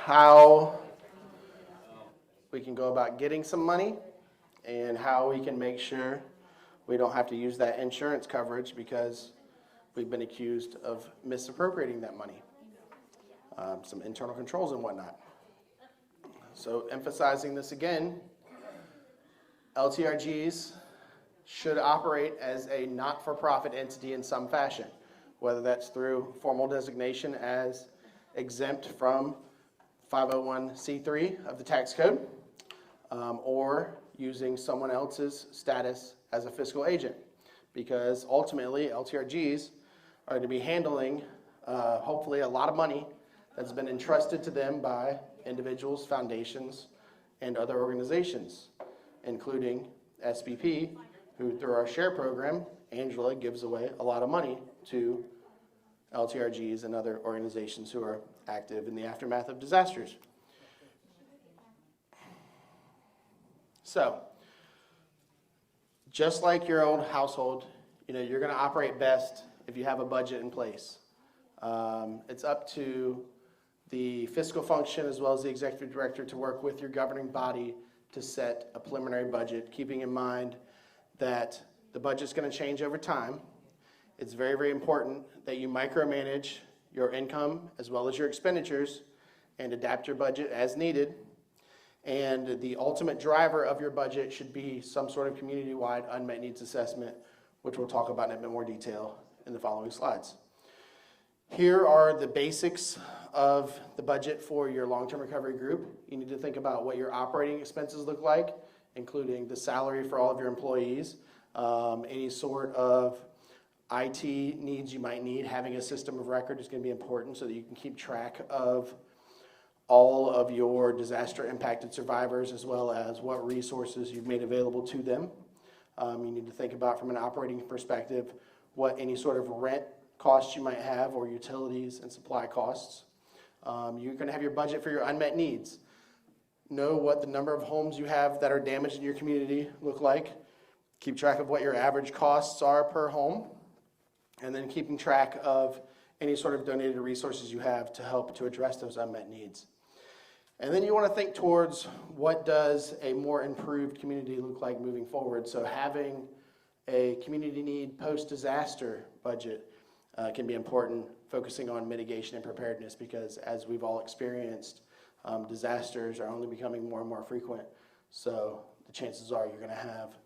how we can go about getting some money and how we can make sure we don't have to use that insurance coverage because we've been accused of misappropriating that money. Some internal controls and whatnot. So emphasizing this again, LTRGs should operate as a not-for-profit entity in some fashion, whether that's through formal designation as exempt from 501c3 of the tax code, or using someone else's status as a fiscal agent, because ultimately LTRGs are going to be handling hopefully a lot of money that's been entrusted to them by individuals, foundations, and other organizations, including SBP, who through our share program, Angela gives away a lot of money to LTRGs and other organizations who are active in the aftermath of disasters. So, just like your own household, you're going to operate best if you have a budget in place. It's up to the fiscal function as well as the executive director to work with your governing body to set a preliminary budget, keeping in mind that the budget's going to change over time. It's very, very important that you micromanage your income as well as your expenditures and adapt your budget as needed. And the ultimate driver of your budget should be some sort of community-wide unmet needs assessment, which we'll talk about in a bit more detail in the following slides. Here are the basics of the budget for your long-term recovery group. You need to think about what your operating expenses look like, including the salary for all of your employees, any sort of IT needs you might need. Having a system of record is going to be important so that you can keep track of all of your disaster impacted survivors as well as what resources you've made available to them. You need to think about, from an operating perspective, what any sort of rent costs you might have or utilities and supply costs. You're going to have your budget for your unmet needs. Know what the number of homes you have that are damaged in your community look like. Keep track of what your average costs are per home. And then keeping track of any sort of donated resources you have to help to address those unmet needs. And then you want to think towards what does a more improved community look like moving forward. So having a community need post-disaster budget can be important, focusing on mitigation and preparedness, because as we've all experienced, disasters are only becoming more and more frequent. So the chances are you're going to have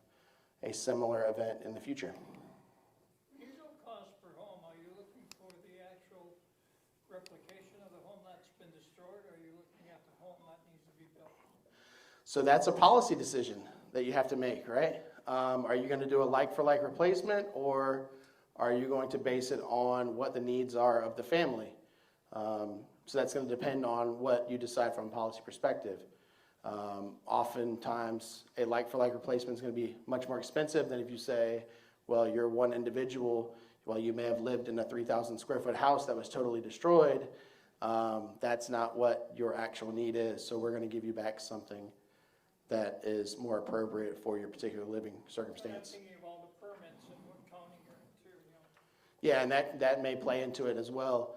a similar event in the future. Usual cost per home, are you looking for the actual replication of the home that's been destroyed, or are you looking at the home that needs to be built? So that's a policy decision that you have to make, right? Are you going to do a like-for-like replacement, or are you going to base it on what the needs are of the family? So that's going to depend on what you decide from a policy perspective. Oftentimes, a like-for-like replacement is going to be much more expensive than if you say, well, you're one individual, well, you may have lived in a 3,000 square foot house that was totally destroyed. That's not what your actual need is, so we're going to give you back something that is more appropriate for your particular living circumstance. I'm thinking of all the permits and what county you're into, Yeah, and that may play into it as well.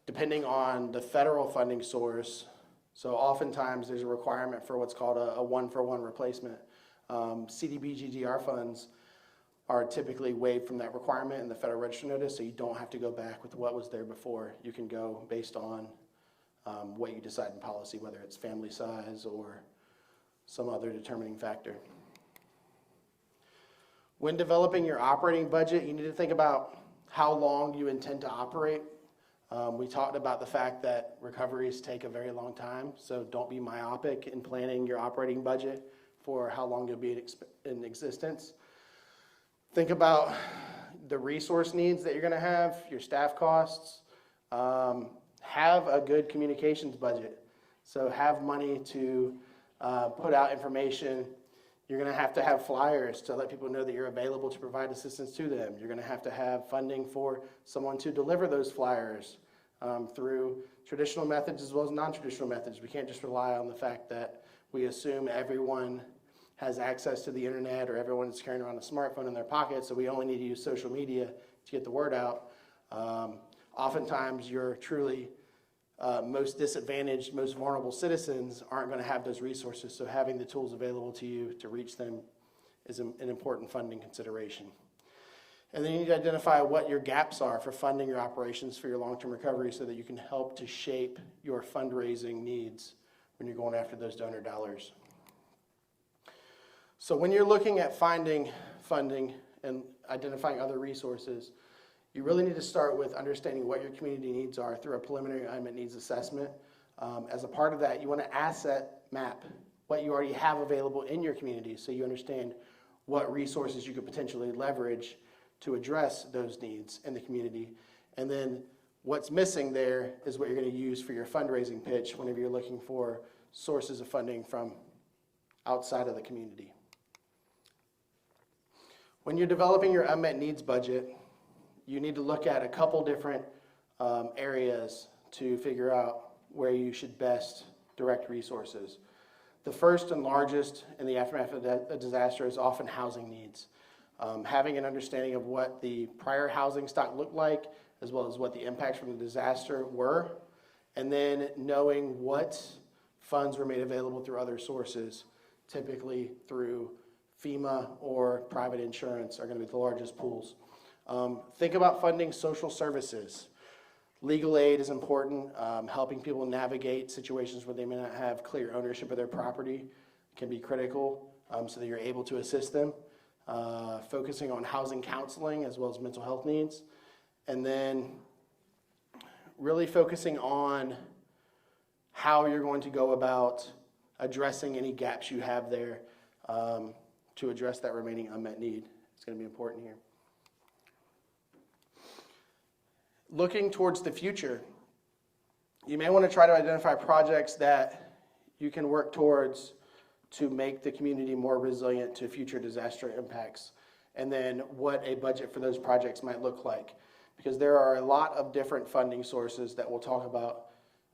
Depending on the federal funding source, so oftentimes there's a requirement for what's called a one-for-one replacement. CDBG-DR funds are typically waived from that requirement in the Federal Register notice, so you don't have to go back with what was there before. You can go based on what you decide in policy, whether it's family size or some other determining factor. When developing your operating budget, you need to think about how long you intend to operate. We talked about the fact that recoveries take a very long time, so don't be myopic in planning your operating budget for how long you'll be in existence. Think about the resource needs that you're going to have, your staff costs. Have a good communications budget. So have money to put out information. You're going to have flyers to let people know that you're available to provide assistance to them. You're going to have funding for someone to deliver those flyers through traditional methods as well as non-traditional methods. We can't just rely on the fact that we assume everyone has access to the internet or everyone is carrying around a smartphone in their pocket, so we only need to use social media to get the word out. Oftentimes you're truly most disadvantaged, most vulnerable citizens aren't going to have those resources. So having the tools available to you to reach them is an important funding consideration. And then you need to identify what your gaps are for funding your operations for your long-term recovery so that you can help to shape your fundraising needs when you're going after those donor dollars. So when you're looking at finding funding and identifying other resources, you really need to start with understanding what your community needs are through a preliminary unmet needs assessment. As a part of that, you want to asset map what you already have available in your community so you understand what resources you could potentially leverage to address those needs in the community. And then what's missing there is what you're going to use for your fundraising pitch whenever you're looking for sources of funding from outside of the community. When you're developing your unmet needs budget, you need to look at a couple different areas to figure out where you should best direct resources. The first and largest in the aftermath of a disaster is often housing needs. Having an understanding of what the prior housing stock looked like, as well as what the impacts from the disaster were, and then knowing what funds were made available through other sources, typically through FEMA or private insurance are going to be the largest pools. Think about funding social services. Legal aid is important. Helping people navigate situations where they may not have clear ownership of their property can be critical so that you're able to assist them. Focusing on housing counseling as well as mental health needs. And then really focusing on how you're going to go about addressing any gaps you have there to address that remaining unmet need. It's going to be important here. Looking towards the future, you may want to try to identify projects that you can work towards to make the community more resilient to future disaster impacts, and then what a budget for those projects might look like. Because there are a lot of different funding sources that we'll talk about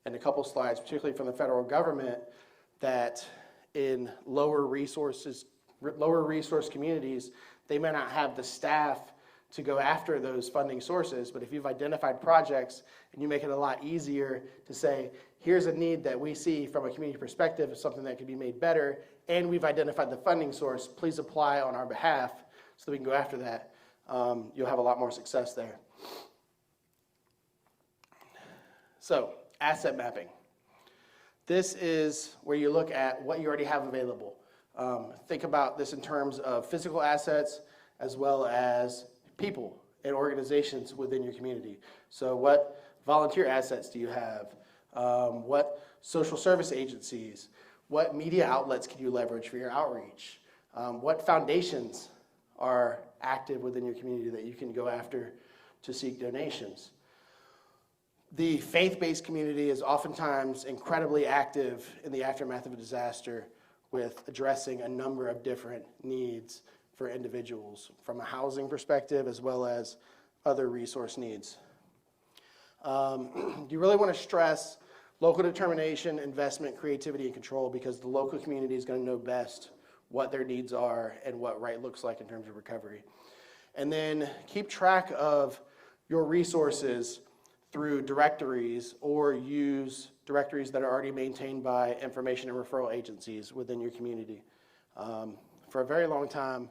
in a couple slides, particularly from the federal government, that in lower resource communities, they may not have the staff to go after those funding sources. But if you've identified projects and you make it a lot easier to say, here's a need that we see from a community perspective, something that could be made better, and we've identified the funding source, please apply on our behalf so that we can go after that. You'll have a lot more success there. So, asset mapping. This is where you look at what you already have available. Think about this in terms of physical assets as well as people and organizations within your community. So what volunteer assets do you have? What social service agencies? What media outlets can you leverage for your outreach? What foundations are active within your community that you can go after to seek donations? The faith-based community is oftentimes incredibly active in the aftermath of a disaster with addressing a number of different needs for individuals from a housing perspective as well as other resource needs. You really want to stress local determination, investment, creativity, and control because the local community is going to know best what their needs are and what right looks like in terms of recovery. And then keep track of your resources through directories or use directories that are already maintained by information and referral agencies within your community. For a very long time,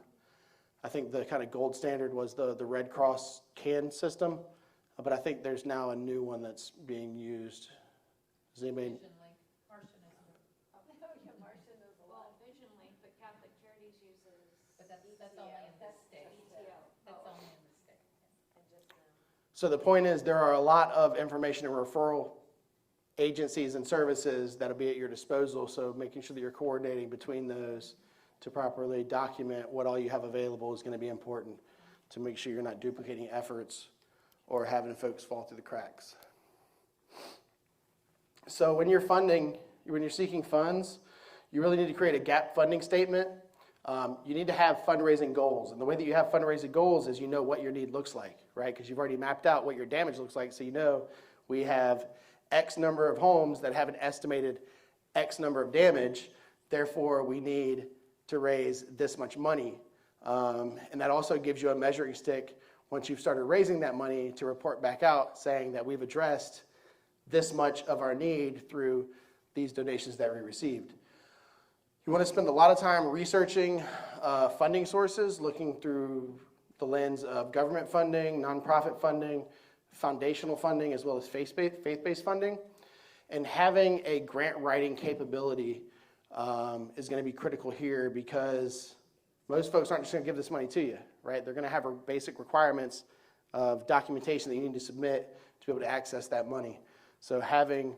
I think the kind of gold standard was the Red Cross CAN system, but I think there's now a new one that's being used. Does anybody? Martian is Martian is a lot. Vision Link, but Catholic Charities uses. but that's only in the state. That's only in the state. And just So the point is there are a lot of information and referral agencies and services that'll be at your disposal, so making sure that you're coordinating between those to properly document what all you have available is going to be important to make sure you're not duplicating efforts or having folks fall through the cracks. So when you're seeking funds, you really need to create a gap funding statement. You need to have fundraising goals. And the way that you have fundraising goals is you know what your need looks like, right? Because you've already mapped out what your damage looks like. So you know we have X number of homes that have an estimated X number of damage. Therefore, we need to raise this much money. And that also gives you a measuring stick once you've started raising that money to report back out saying that we've addressed this much of our need through these donations that we received. You want to spend a lot of time researching funding sources, looking through the lens of government funding, nonprofit funding, foundational funding, as well as faith-based funding. And having a grant writing capability is going to be critical here, because most folks aren't just going to give this money to you, right? They're going to have basic requirements of documentation that you need to submit to be able to access that money. So having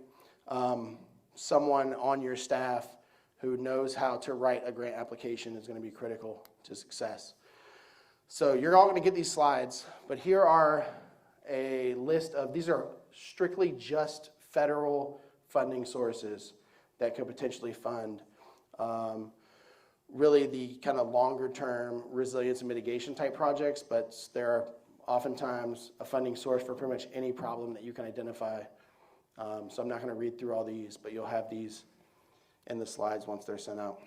someone on your staff who knows how to write a grant application is going to be critical to success. So you're all going to get these slides, but here are a list of, these are strictly just federal funding sources that could potentially fund really the kind of longer term resilience and mitigation type projects, but there are oftentimes a funding source for pretty much any problem that you can identify. So I'm not going to read through all these, but you'll have these in the slides once they're sent out.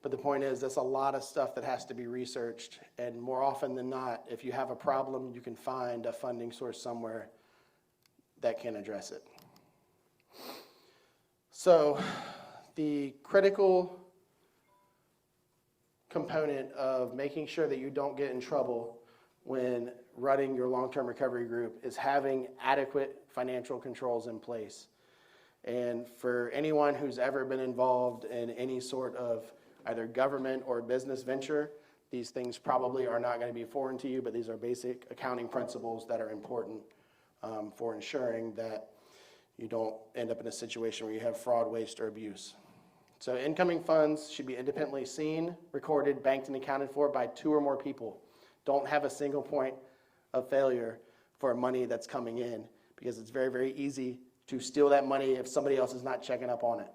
But the point is, there's a lot of stuff that has to be researched, and more often than not, if you have a problem, you can find a funding source somewhere that can address it. So the critical component of making sure that you don't get in trouble when running your long-term recovery group is having adequate financial controls in place. And for anyone who's ever been involved in any sort of either government or business venture, these things probably are not going to be foreign to you, but these are basic accounting principles that are important for ensuring that you don't end up in a situation where you have fraud, waste, or abuse. So incoming funds should be independently seen, recorded, banked, and accounted for by 2 or more people. Don't have a single point of failure for money that's coming in, because it's very, very easy to steal that money if somebody else is not checking up on it.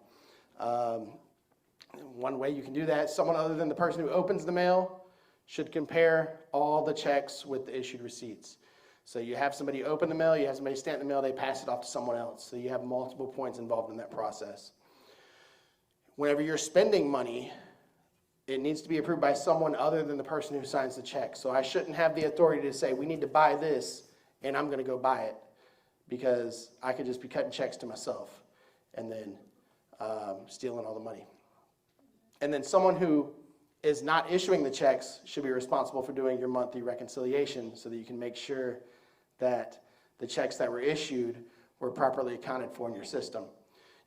One way you can do that, someone other than the person who opens the mail should compare all the checks with the issued receipts. So you have somebody open the mail, you have somebody stamp the mail, they pass it off to someone else. So you have multiple points involved in that process. Whenever you're spending money, it needs to be approved by someone other than the person who signs the check. So I shouldn't have the authority to say, we need to buy this, and I'm going to go buy it, because I could just be cutting checks to myself and then stealing all the money. And then someone who is not issuing the checks should be responsible for doing your monthly reconciliation, so that you can make sure that the checks that were issued were properly accounted for in your system.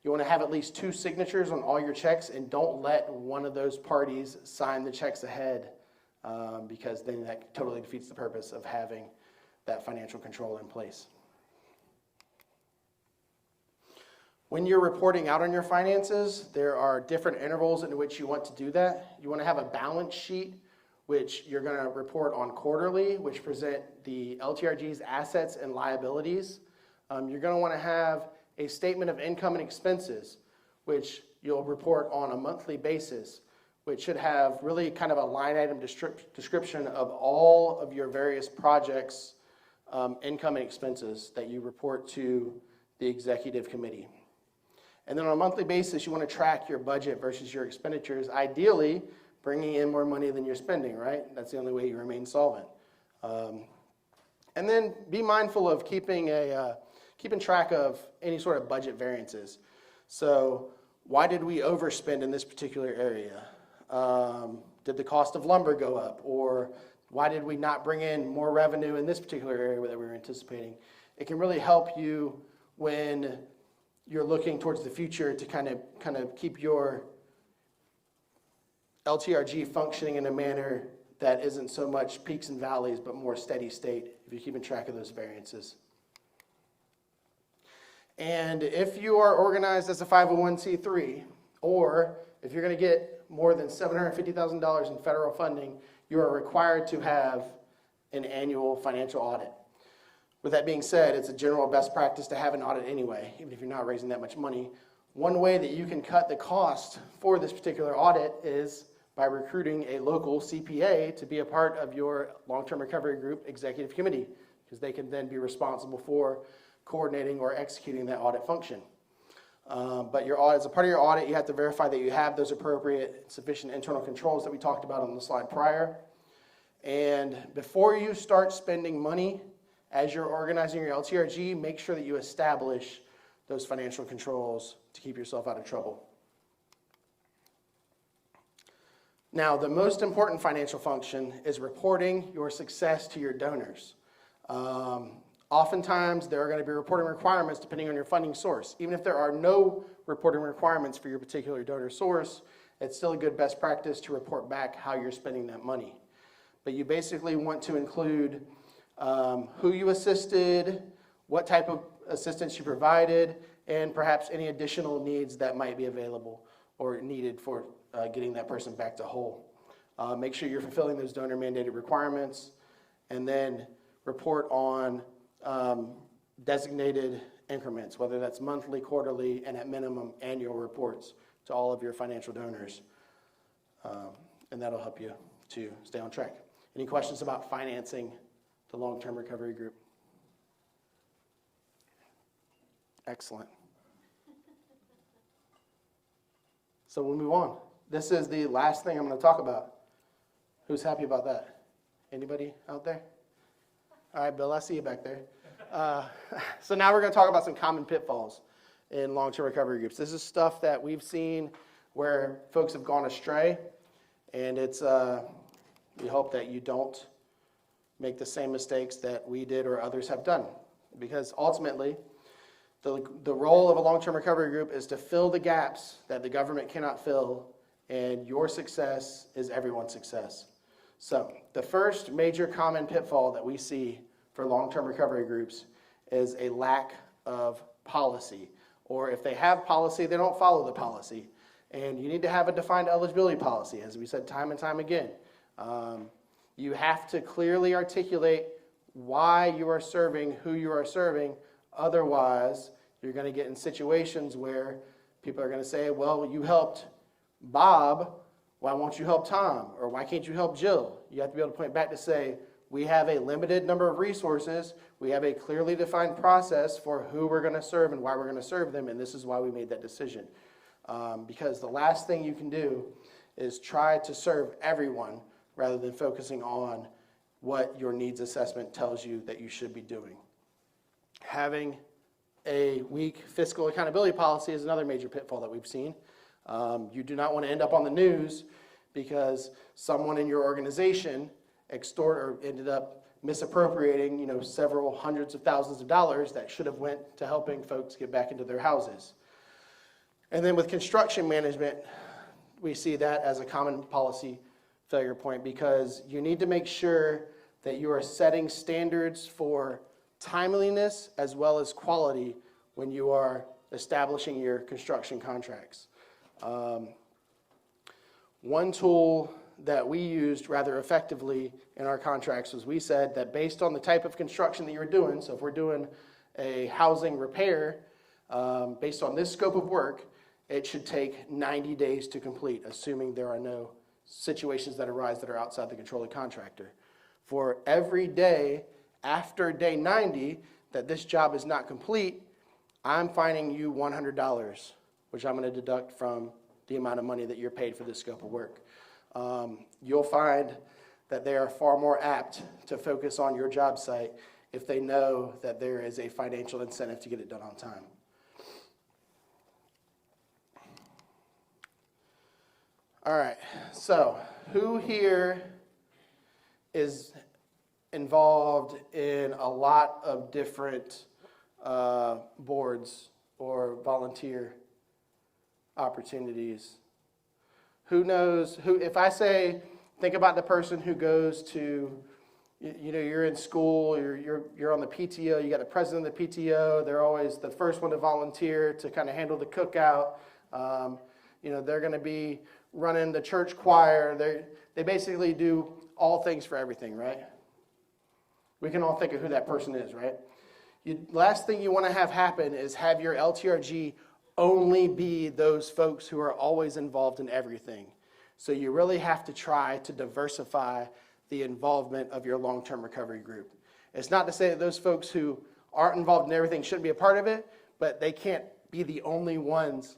You want to have at least 2 signatures on all your checks, and don't let one of those parties sign the checks ahead, because then that totally defeats the purpose of having that financial control in place. When you're reporting out on your finances, there are different intervals in which you want to do that. You want to have a balance sheet, which you're going to report on quarterly, which present the LTRG's assets and liabilities. You're going to want to have a statement of income and expenses, which you'll report on a monthly basis, which should have really kind of a line item description of all of your various projects' income and expenses that you report to the executive committee. And then on a monthly basis, you want to track your budget versus your expenditures, ideally bringing in more money than you're spending, right? That's the only way you remain solvent. And then be mindful of keeping track of any sort of budget variances. So why did we overspend in this particular area? Did the cost of lumber go up? Or why did we not bring in more revenue in this particular area that we were anticipating? It can really help you when you're looking towards the future to kind of keep your LTRG functioning in a manner that isn't so much peaks and valleys, but more steady state, if you're keeping track of those variances. And if you are organized as a 501c3, or if you're going to get more than $750,000 in federal funding, you are required to have an annual financial audit. With that being said, it's a general best practice to have an audit anyway, even if you're not raising that much money. One way that you can cut the cost for this particular audit is by recruiting a local CPA to be a part of your long-term recovery group executive committee, because they can then be responsible for coordinating or executing that audit function. But your audit, as a part of your audit, you have to verify that you have those appropriate, sufficient internal controls that we talked about on the slide prior. And before you start spending money, as you're organizing your LTRG, make sure that you establish those financial controls to keep yourself out of trouble. Now, the most important financial function is reporting your success to your donors. Oftentimes, there are going to be reporting requirements depending on your funding source. Even if there are no reporting requirements for your particular donor source, it's still a good best practice to report back how you're spending that money. But you basically want to include who you assisted, what type of assistance you provided, and perhaps any additional needs that might be available or needed for getting that person back to whole. Make sure you're fulfilling those donor mandated requirements, and then report on designated increments, whether that's monthly, quarterly, and at minimum annual reports to all of your financial donors. And that'll help you to stay on track. Any questions about financing the long-term recovery group? Excellent. So we'll move on. This is the last thing I'm going to talk about. Who's happy about that? Anybody out there? All right, Bill, I see you back there. So now we're going to talk about some common pitfalls in long-term recovery groups. This is stuff that we've seen where folks have gone astray, and it's we hope that you don't make the same mistakes that we did or others have done, because ultimately the role of a long-term recovery group is to fill the gaps that the government cannot fill, and your success is everyone's success. So the first major common pitfall that we see for long-term recovery groups is a lack of policy. Or if they have policy, they don't follow the policy. And you need to have a defined eligibility policy, as we said time and time again. You have to clearly articulate why you are serving, who you are serving. Otherwise, you're going to get in situations where people are going to say, well, you helped Bob, why won't you help Tom? Or why can't you help Jill? You have to be able to point back to say, we have a limited number of resources. We have a clearly defined process for who we're going to serve and why we're going to serve them, and this is why we made that decision. Because the last thing you can do is try to serve everyone rather than focusing on what your needs assessment tells you that you should be doing. Having a weak fiscal accountability policy is another major pitfall that we've seen. You do not want to end up on the news because someone in your organization ended up misappropriating, several hundreds of thousands of dollars that should have went to helping folks get back into their houses. And then with construction management, we see that as a common policy failure point, because you need to make sure that you are setting standards for timeliness as well as quality when you are establishing your construction contracts. One tool that we used rather effectively in our contracts was we said that based on the type of construction that you're doing, so if we're doing a housing repair, based on this scope of work, it should take 90 days to complete, assuming there are no situations that arise that are outside the control of the contractor. For every day after day 90 that this job is not complete, I'm fining you $100, which I'm going to deduct from the amount of money that you're paid for this scope of work. You'll find that they are far more apt to focus on your job site if they know that there is a financial incentive to get it done on time. All right, so who here is involved in a lot of different boards or volunteer opportunities? Who knows, if I say, think about the person who goes to, you're in school, you're on the PTO, you got the president of the PTO, they're always the first one to volunteer to kind of handle the cookout. They're going to be running the church choir. They basically do all things for everything, right? We can all think of who that person is, right? Last thing you want to have happen is have your LTRG only be those folks who are always involved in everything. So you really have to try to diversify the involvement of your long-term recovery group. It's not to say that those folks who aren't involved in everything shouldn't be a part of it, but they can't be the only ones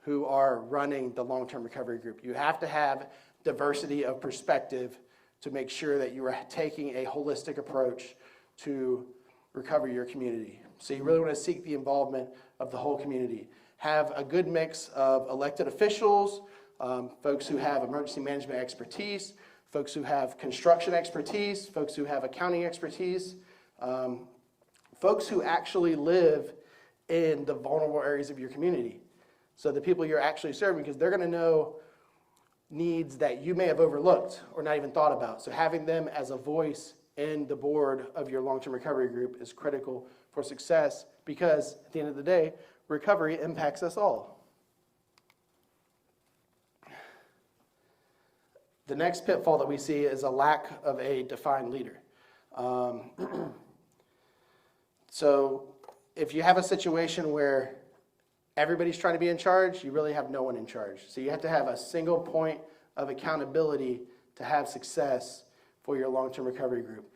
who are running the long-term recovery group. You have to have diversity of perspective to make sure that you are taking a holistic approach to recover your community. So you really want to seek the involvement of the whole community. Have a good mix of elected officials, folks who have emergency management expertise, folks who have construction expertise, folks who have accounting expertise, folks who actually live in the vulnerable areas of your community. So the people you're actually serving, because they're going to know needs that you may have overlooked or not even thought about. So having them as a voice in the board of your long-term recovery group is critical for success, because at the end of the day, recovery impacts us all. The next pitfall that we see is a lack of a defined leader. So if you have a situation where everybody's trying to be in charge, you really have no one in charge. So you have to have a single point of accountability to have success for your long-term recovery group.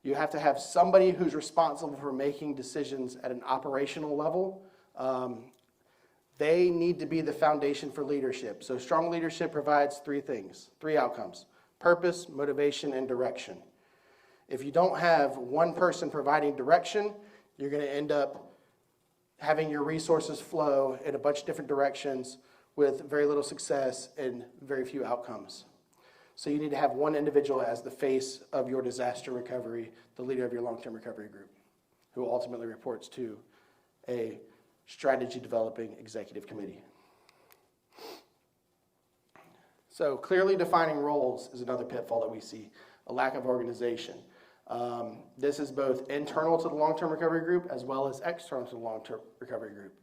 You have to have somebody who's responsible for making decisions at an operational level. They need to be the foundation for leadership. So strong leadership provides three things, three outcomes: purpose, motivation, and direction. If you don't have one person providing direction, you're going to end up having your resources flow in a bunch of different directions with very little success and very few outcomes. So you need to have one individual as the face of your disaster recovery, the leader of your long-term recovery group, who ultimately reports to a strategy developing executive committee. So clearly defining roles is another pitfall that we see, a lack of organization. This is both internal to the long-term recovery group as well as external to the long-term recovery group.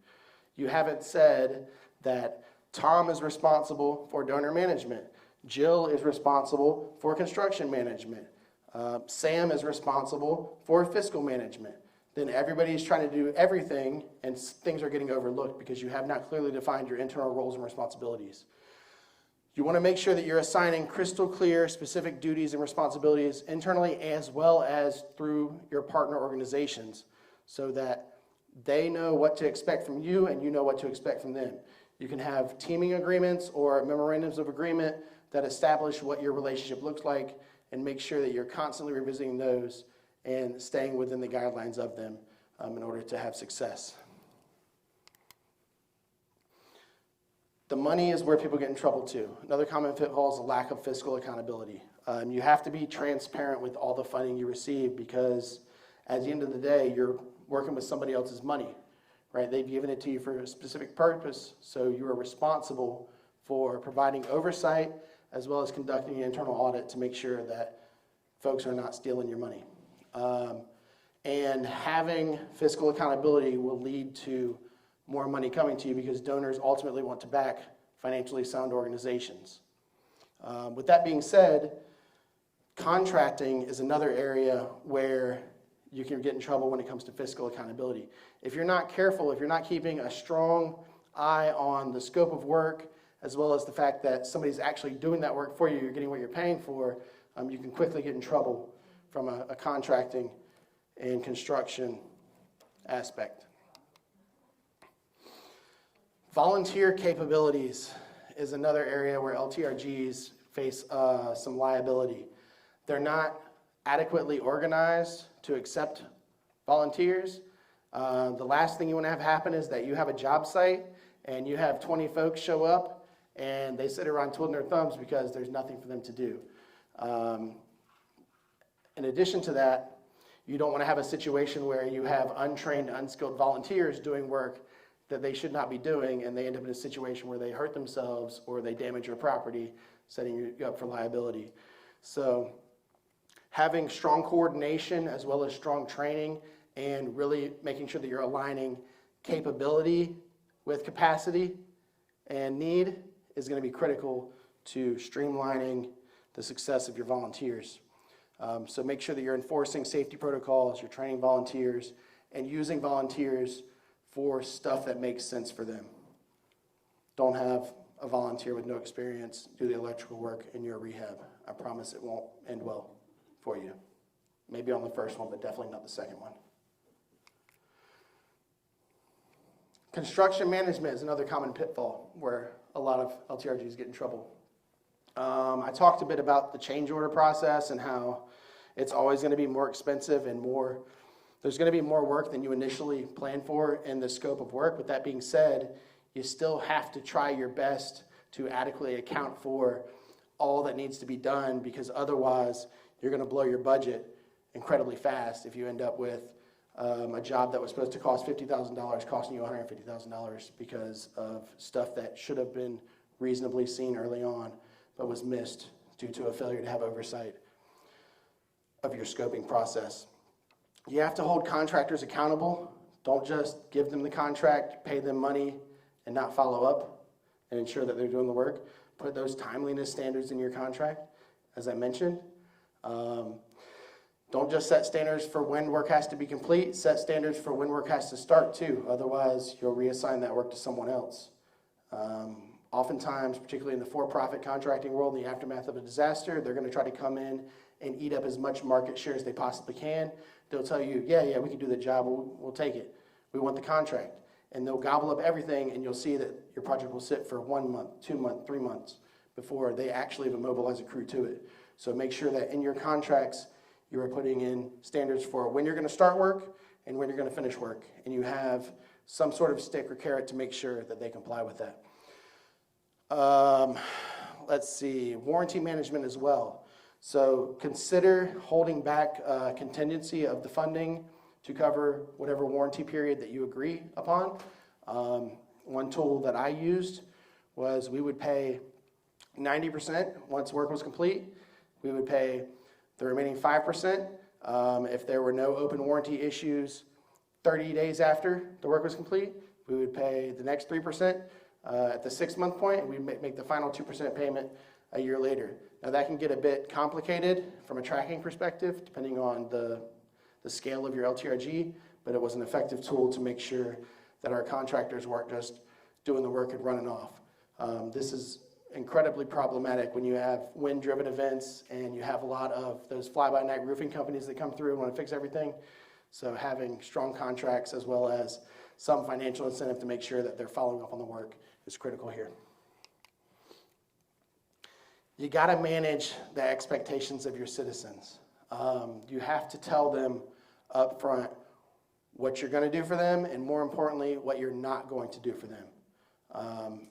You haven't said that Tom is responsible for donor management, Jill is responsible for construction management, Sam is responsible for fiscal management. Then everybody is trying to do everything and things are getting overlooked because you have not clearly defined your internal roles and responsibilities. You want to make sure that you're assigning crystal clear, specific duties and responsibilities internally as well as through your partner organizations so that they know what to expect from you and you know what to expect from them. You can have teaming agreements or memorandums of agreement that establish what your relationship looks like and make sure that you're constantly revisiting those and staying within the guidelines of them in order to have success. The money is where people get in trouble too. Another common pitfall is a lack of fiscal accountability. You have to be transparent with all the funding you receive because at the end of the day, you're working with somebody else's money, right? They've given it to you for a specific purpose, so you are responsible for providing oversight as well as conducting an internal audit to make sure that folks are not stealing your money. And having fiscal accountability will lead to more money coming to you because donors ultimately want to back financially sound organizations. With that being said, contracting is another area where you can get in trouble when it comes to fiscal accountability. If you're not careful, if you're not keeping a strong eye on the scope of work, as well as the fact that somebody's actually doing that work for you, you're getting what you're paying for, you can quickly get in trouble from a contracting and construction aspect. Volunteer capabilities is another area where LTRGs face some liability. They're not adequately organized to accept volunteers. The last thing you want to have happen is that you have a job site and you have 20 folks show up and they sit around twiddling their thumbs because there's nothing for them to do. In addition to that, you don't want to have a situation where you have untrained, unskilled volunteers doing work that they should not be doing, and they end up in a situation where they hurt themselves or they damage your property, setting you up for liability. So having strong coordination as well as strong training and really making sure that you're aligning capability with capacity and need is going to be critical to streamlining the success of your volunteers. So make sure that you're enforcing safety protocols, you're training volunteers, and using volunteers for stuff that makes sense for them. Don't have a volunteer with no experience do the electrical work in your rehab. I promise it won't end well for you. Maybe on the first one, but definitely not the second one. Construction management is another common pitfall where a lot of LTRGs get in trouble. I talked a bit about the change order process and how it's always going to be more expensive and more There's going to be more work than you initially planned for in the scope of work. With that being said, you still have to try your best to adequately account for all that needs to be done, because otherwise you're going to blow your budget incredibly fast if you end up with a job that was supposed to cost $50,000 costing you $150,000 because of stuff that should have been reasonably seen early on but was missed due to a failure to have oversight of your scoping process. You have to hold contractors accountable. Don't just give them the contract, pay them money, and not follow up and ensure that they're doing the work. Put those timeliness standards in your contract, as I mentioned. Don't just set standards for when work has to be complete, set standards for when work has to start too. Otherwise, you'll reassign that work to someone else. Oftentimes, particularly in the for-profit contracting world, in the aftermath of a disaster, they're going to try to come in and eat up as much market share as they possibly can. They'll tell you, yeah, we can do the job, we'll take it. We want the contract. And they'll gobble up everything, and you'll see that your project will sit for 1 month, 2 months, 3 months before they actually even mobilize a crew to it. So make sure that in your contracts, you are putting in standards for when you're going to start work and when you're going to finish work. And you have some sort of stick or carrot to make sure that they comply with that. Let's see, warranty management as well. So consider holding back contingency of the funding to cover whatever warranty period that you agree upon. One tool that I used was we would pay 90% once work was complete. We would pay the remaining 5% if there were no open warranty issues 30 days after the work was complete. We would pay the next 3% at the 6-month point. We'd make the final 2% payment a year later. Now that can get a bit complicated from a tracking perspective, depending on the scale of your LTRG, but it was an effective tool to make sure that our contractors weren't just doing the work and running off. This is incredibly problematic when you have wind-driven events and you have a lot of those fly-by-night roofing companies that come through and want to fix everything. So having strong contracts as well as some financial incentive to make sure that they're following up on the work is critical here. You got to manage the expectations of your citizens. You have to tell them up front what you're going to do for them, and more importantly, what you're not going to do for them.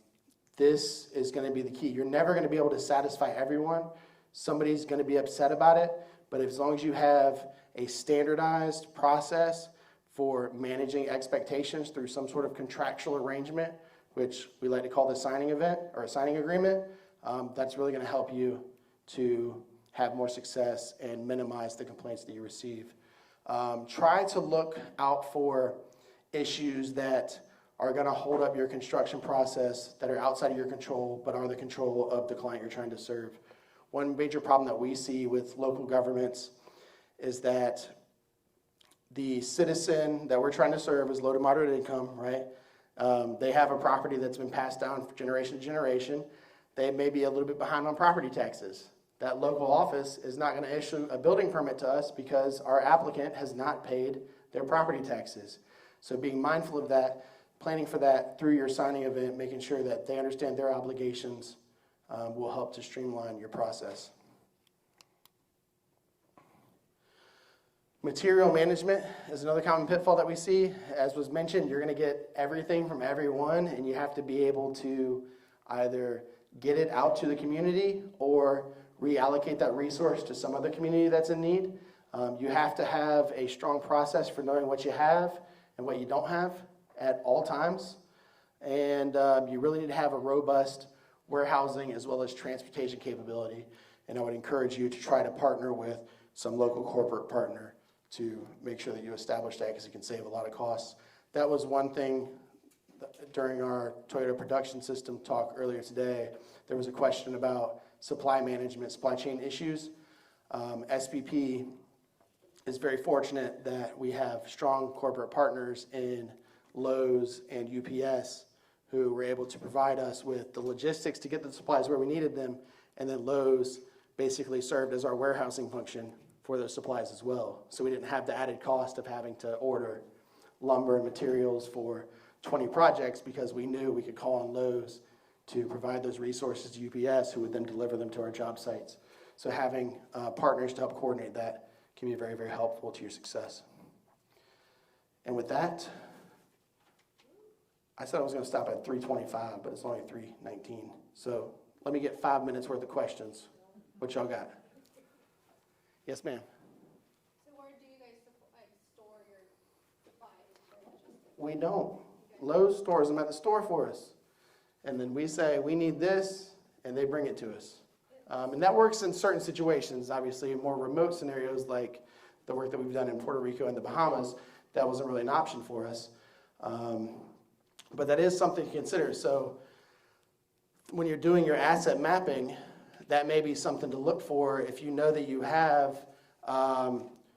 This is going to be the key. You're never going to be able to satisfy everyone. Somebody's going to be upset about it, but as long as you have a standardized process for managing expectations through some sort of contractual arrangement, which we like to call the signing event or a signing agreement, that's really going to help you to have more success and minimize the complaints that you receive. Try to look out for issues that are going to hold up your construction process that are outside of your control but are the control of the client you're trying to serve. One major problem that we see with local governments is that the citizen that we're trying to serve is low to moderate income, right? They have a property that's been passed down from generation to generation. They may be a little bit behind on property taxes. That local office is not going to issue a building permit to us because our applicant has not paid their property taxes. So being mindful of that, planning for that through your signing event, making sure that they understand their obligations will help to streamline your process. Material management is another common pitfall that we see. As was mentioned, you're going to get everything from everyone, and you have to be able to either get it out to the community or reallocate that resource to some other community that's in need. You have to have a strong process for knowing what you have and what you don't have at all times. And you really need to have a robust warehousing as well as transportation capability. And I would encourage you to try to partner with some local corporate partner to make sure that you establish that, because it can save a lot of costs. That was one thing during our Toyota production system talk earlier today. There was a question about supply management, supply chain issues. SPP is very fortunate that we have strong corporate partners in Lowe's and UPS who were able to provide us with the logistics to get the supplies where we needed them, and then Lowe's basically served as our warehousing function for those supplies as well. So we didn't have the added cost of having to order lumber and materials for 20 projects because we knew we could call on Lowe's to provide those resources to UPS, who would then deliver them to our job sites. So having partners to help coordinate that can be very, very helpful to your success. And with that, I said I was going to stop at 3:25, but it's only 3:19. So let me get 5 minutes worth of questions. What y'all got? Yes, ma'am. So where do you guys store your supplies? We don't. Lowe's stores them at the store for us. And then we say, we need this, and they bring it to us. And that works in certain situations. Obviously, in more remote scenarios like the work that we've done in Puerto Rico and the Bahamas, that wasn't really an option for us. But that is something to consider. So when you're doing your asset mapping, that may be something to look for if you know that you have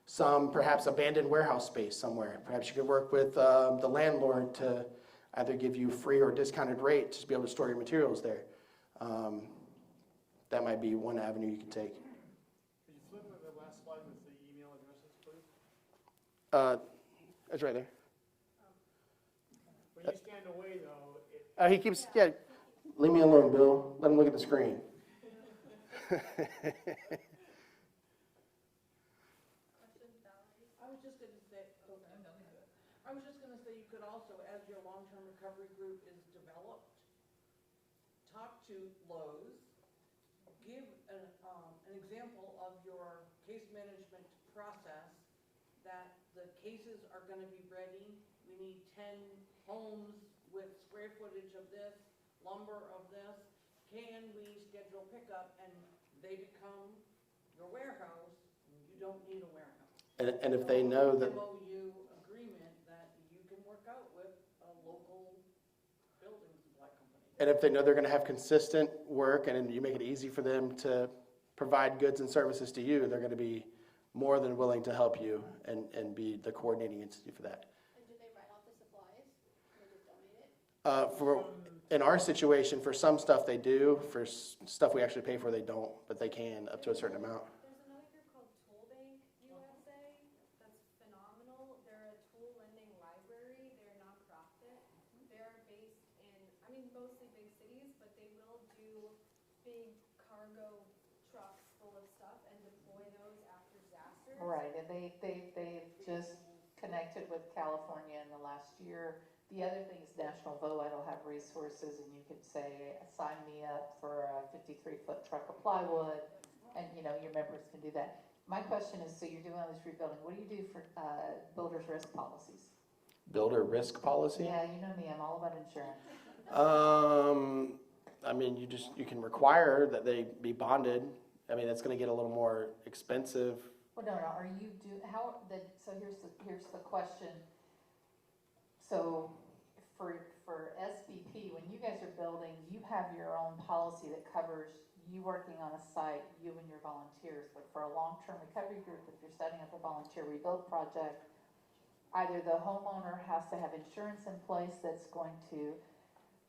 some perhaps abandoned warehouse space somewhere. Perhaps you could work with the landlord to either give you free or discounted rate to be able to store your materials there. That might be one avenue you could take. Could you flip to the last slide with the email addresses, please? That's right there. When you stand away, though, He keeps, yeah, leave me alone, Bill. Let him look at the screen. I was just gonna say, you could also, as your long-term recovery group is developed, talk to Lowe's, give an example of your case management process, that the cases are gonna be ready, we need 10 homes with square footage of this, lumber of this, can we schedule pickup, and they become your warehouse, you don't need a warehouse. And if they know that, MOU agreement that you can work out with a local building supply company. and if they know they're going to have consistent work and you make it easy for them to provide goods and services to you, they're going to be more than willing to help you and be the coordinating entity for that. And do they write off the supplies? Or just donate it? For in our situation, for some stuff they do. For stuff we actually pay for, they don't, but they can up to a certain amount. There's another group called Tool Bank USA that's phenomenal. They're a tool lending library. They're a nonprofit. They're based in, I mean, mostly big cities, but they will do big cargo trucks full of stuff and deploy those after disasters. Right, and they just connected with California in the last year. The other thing is National VOAD will have resources, and you could say, sign me up for a 53-foot truck of plywood, and, you know, your members can do that. My question is, so you're doing all this rebuilding, what do you do for builder's risk policies? Builder risk policy? Yeah, you know me, I'm all about insurance. I mean, you can require that they be bonded. I mean, it's going to get a little more expensive. Well, no, are you so here's the question. So for SBP, when you guys are building, you have your own policy that covers you working on a site, you and your volunteers. But for a long-term recovery group, if you're setting up a volunteer rebuild project, either the homeowner has to have insurance in place that's going to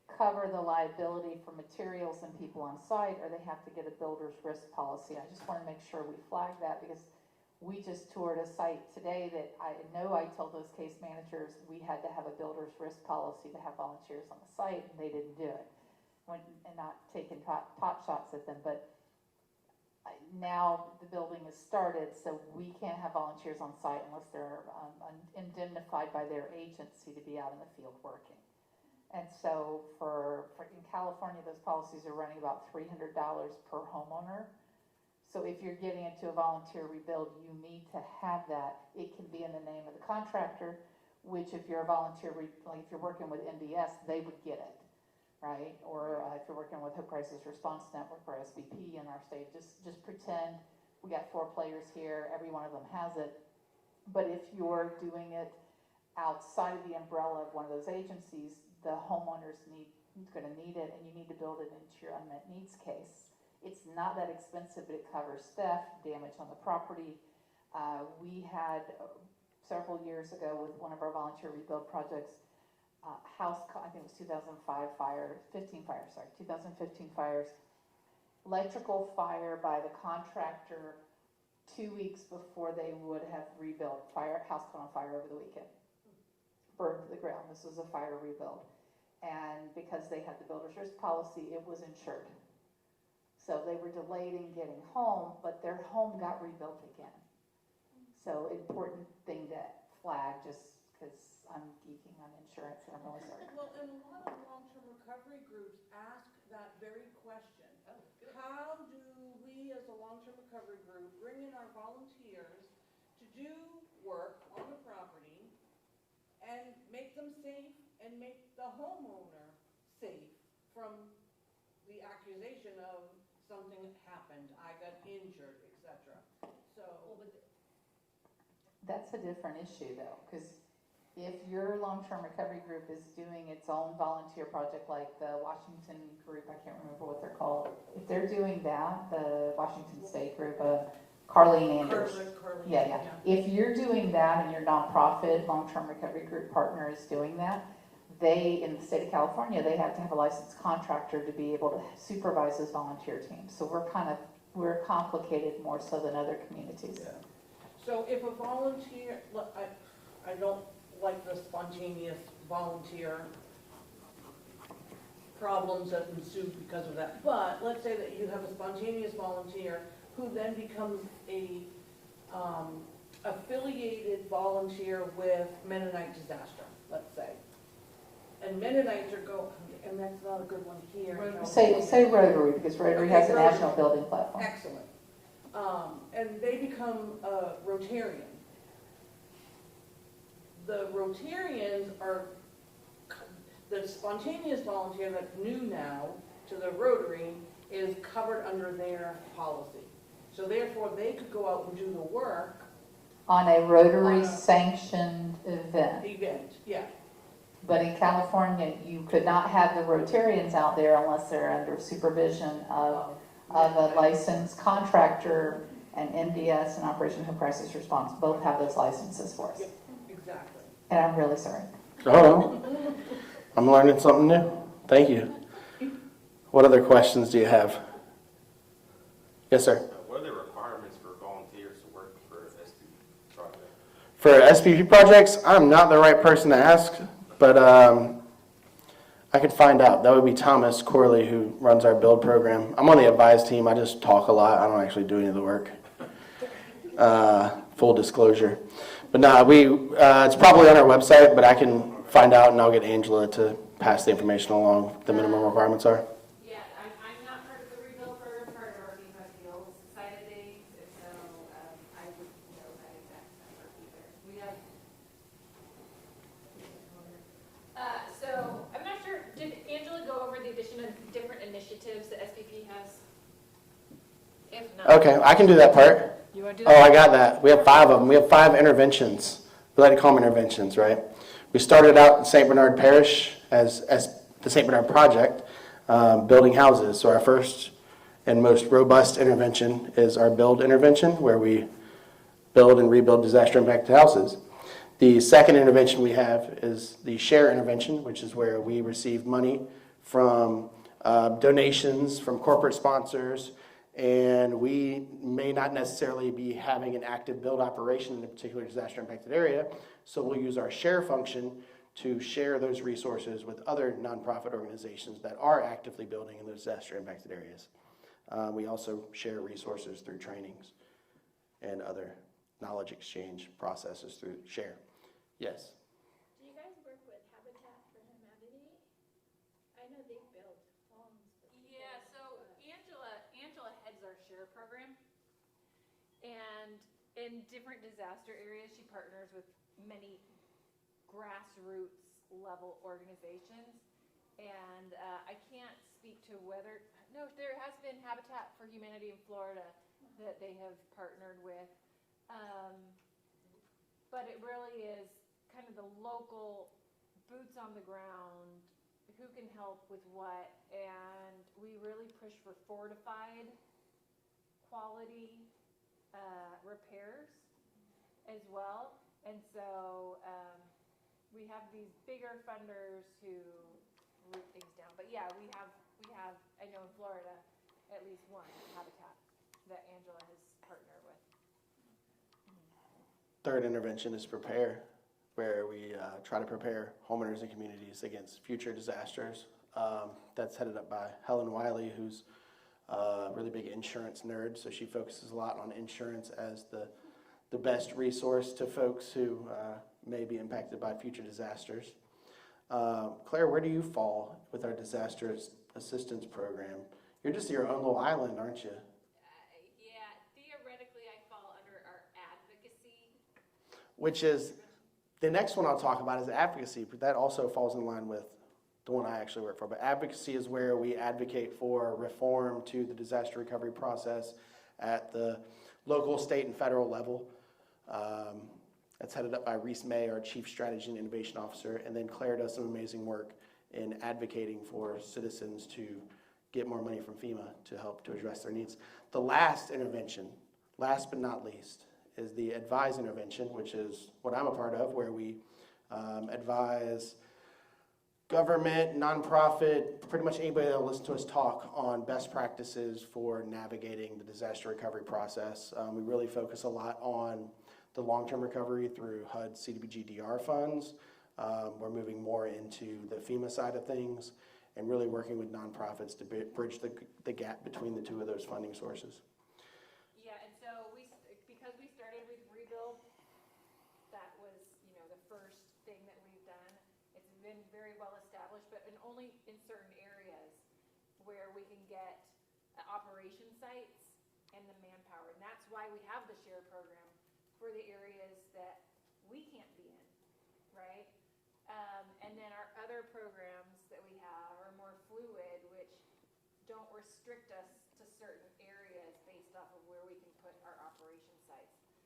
cover the liability for materials and people on site, or they have to get a builder's risk policy. I just want to make sure we flag that, because we just toured a site today that I know I told those case managers we had to have a builder's risk policy to have volunteers on the site, and they didn't do it. And not taking pot shots at them, but now the building is started, so we can't have volunteers on site unless they're indemnified by their agency to be out in the field working. And so for in California, those policies are running about $300 per homeowner. So if you're getting into a volunteer rebuild, you need to have that. It can be in the name of the contractor, which if you're a volunteer, like if you're working with NDS, they would get it, right? Or if you're working with Hope Crisis Response Network or SBP in our state, just pretend we got 4 players here, every one of them has it. But if you're doing it outside of the umbrella of one of those agencies, the homeowners going to need it, and you need to build it into your unmet needs case. It's not that expensive, but it covers theft, damage on the property. We had several years ago with one of our volunteer rebuild projects, I think it was 2015 fires, electrical fire by the contractor 2 weeks before they would have rebuilt. House caught on fire over the weekend, burned to the ground. This was a fire rebuild. And because they had the builder's risk policy, it was insured. So they were delayed in getting home, but their home got rebuilt again. So important thing to flag, just because I'm geeking on insurance and I'm really sorry. Well, and a lot of long-term recovery groups ask that very question. How do we, as a long-term recovery group, bring in our volunteers to do work on the property and make them safe and make the homeowner safe from the accusation of something happened, I got injured, etc. So, That's a different issue though, because if your long-term recovery group is doing its own volunteer project like the Washington group, I can't remember what they're called. If they're doing that, the Washington State group, Carlene Anders. Carly, Yeah. If you're doing that and your nonprofit long-term recovery group partner is doing that, they, in the state of California, they have to have a licensed contractor to be able to supervise those volunteer teams. So we're complicated more so than other communities. So if a volunteer, look, I don't like the spontaneous volunteer problems that ensue because of that, but let's say that you have a spontaneous volunteer who then becomes a affiliated volunteer with Mennonite Disaster, let's say. And Mennonites and that's not a good one here. Say Rotary, because Rotary has a Rotary. national building platform. Excellent. And they become a Rotarian. The Rotarians are, the spontaneous volunteer that's new now to the Rotary is covered under their policy. So therefore, they could go out and do the work. On a Rotary sanctioned event. Yeah. But in California, you could not have the Rotarians out there unless they're under supervision of a licensed contractor, and MDS and Operation Home Crisis Response both have those licenses for us. Yep, exactly. And I'm really sorry. Oh, I'm learning something new. Thank you. What other questions do you have? Yes, sir. What are the requirements for volunteers to work for SPP project? For SPP projects, I'm not the right person to ask, but I could find out. That would be Thomas Corley, who runs our build program. I'm on the advise team. I just talk a lot. I don't actually do any of the work. Full disclosure. But no, it's probably on our website, but I can find out and I'll get Angela to pass the information along, what the minimum requirements are. Yeah, I'm not part of the rebuild program, part of our FEMA skills side of things, and so, I wouldn't know that exact number either. We have, so, I'm not sure, did Angela go over the addition of different initiatives that SPP has? If not. Okay, I can do that part. You wanna do Oh, I got that. We have 5 of them. We have 5 interventions. We like to call them interventions, right? We started out in St. Bernard Parish as the St. Bernard Project, building houses. So our first and most robust intervention is our build intervention, where we build and rebuild disaster impacted houses. The second intervention we have is the share intervention, which is where we receive money from donations from corporate sponsors, and we may not necessarily be having an active build operation in a particular disaster impacted area, so we'll use our share function to share those resources with other nonprofit organizations that are actively building in those disaster impacted areas. We also share resources through trainings and other knowledge exchange processes through share. Yes. Do you guys work with Habitat for Humanity? I know they build homes. Yeah, so Angela heads our share program. And in different disaster areas, she partners with many grassroots level organizations. And I can't speak to whether, no, there has been Habitat for Humanity in Florida that they have partnered with. But it really is kind of the local boots on the ground, who can help with what, and we really push for fortified quality repairs as well. And so we have these bigger funders who root things down. But yeah, we have, I know in Florida, at least one Habitat that Angela has partnered with. Third intervention is prepare, where we try to prepare homeowners and communities against future disasters. That's headed up by Helen Wiley, who's a really big insurance nerd, so she focuses a lot on insurance as the best resource to folks who may be impacted by future disasters. Claire, where do you fall with our disaster assistance program? You're just your own little island, aren't you? Yeah, theoretically, I fall under our advocacy. Which is, the next one I'll talk about is advocacy, but that also falls in line with the one I actually work for. But advocacy is where we advocate for reform to the disaster recovery process at the local, state, and federal level. That's headed up by Reese May, our Chief Strategy and Innovation Officer, and then Claire does some amazing work in advocating for citizens to get more money from FEMA to help to address their needs. The last intervention, last but not least, is the advise intervention, which is what I'm a part of, where we advise government, nonprofit, pretty much anybody that'll listen to us talk on best practices for navigating the disaster recovery process. We really focus a lot on the long-term recovery through HUD CDBG-DR funds. We're moving more into the FEMA side of things and really working with nonprofits to bridge the gap between the two of those funding sources. Yeah, and so because we started with Rebuild, that was, the first thing that we've done. It's been very well established, but only in certain areas where we can get operation sites and the manpower. And that's why we have the SHARE program for the areas that we can't be in, right? And then our other programs that we have are more fluid, which don't restrict us to certain